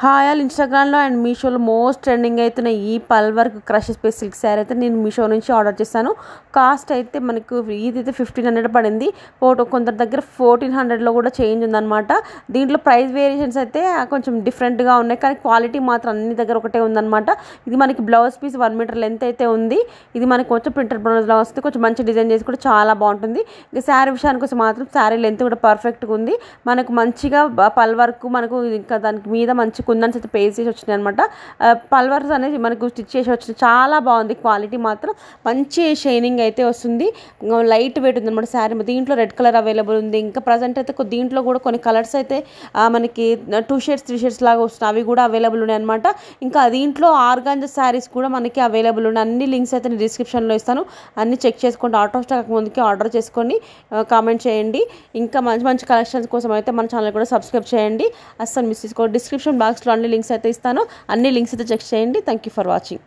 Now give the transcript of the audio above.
Hi all ఇన్స్టాగ్రామ్లో and మీషోలో most trending అవుతున్న ఈ పల్ work crush space silk sari అయితే నేను మీషో నుంచి ఆర్డర్ చేశాను. కాస్ట్ అయితే మనకు ఇదైతే 1500 పడింది. కొందరి దగ్గర 1400లో కూడా చేంజ్ ఉందన్నమాట. దీంట్లో ప్రైస్ వేరియేషన్స్ అయితే కొంచెం డిఫరెంట్గా ఉన్నాయి, కానీ క్వాలిటీ మాత్రం అన్ని దగ్గర ఒకటే ఉందన్నమాట. ఇది మనకి బ్లౌజ్ పీస్ 1 మీటర్ లెంత్ అయితే ఉంది. ఇది మనకి కొంచెం ప్రింటెడ్ బ్లౌజ్లో వస్తే కొంచెం మంచి డిజైన్ చేసి కూడా చాలా బాగుంటుంది. ఇక శారీ విషయానికి వస్తే మాత్రం శారీ లెంత్ కూడా పర్ఫెక్ట్గా ఉంది. మనకు మంచిగా పల్ వర్క్, మనకు ఇంకా దానికి మీద మంచి కుందన్స్ అయితే పేస్ట్ చేసి వచ్చినాయి అనమాట. పల్వర్స్ అనేది మనకు స్టిచ్ చేసి వచ్చింది, చాలా బాగుంది. క్వాలిటీ మాత్రం మంచి షైనింగ్ అయితే వస్తుంది, లైట్ వెయిట్ ఉంది అనమాట శారీ. దీంట్లో రెడ్ కలర్ అవైలబుల్ ఉంది. ఇంకా ప్రజెంట్ అయితే దీంట్లో కూడా కొన్ని కలర్స్ అయితే మనకి 2 షేడ్స్ 3 షేడ్స్ లాగా వస్తున్నాయి, అవి కూడా అవైలబుల్ ఉన్నాయి అనమాట. ఇంకా దీంట్లో ఆర్గాంజా శారీస్ కూడా మనకి అవైలబుల్ ఉన్నాయి. అన్ని లింక్స్ అయితే నేను డిస్క్రిప్షన్లో ఇస్తాను, అన్ని చెక్ చేసుకోండి. అవుట్ ఆఫ్ స్టాక్ ముందుకి ఆర్డర్ చేసుకొని కామెంట్ చేయండి. ఇంకా మంచి మంచి కలెక్షన్స్ కోసం అయితే మన ఛానల్ కూడా సబ్స్క్రైబ్ చేయండి, అస్సలు మిస్ చేసుకోండి. డిస్క్రిప్షన్ బాక్స్లో అన్ని లింక్స్ అయితే ఇస్తాను, అన్ని లింక్స్ అయితే చెక్ చేయండి. Thank you for watching.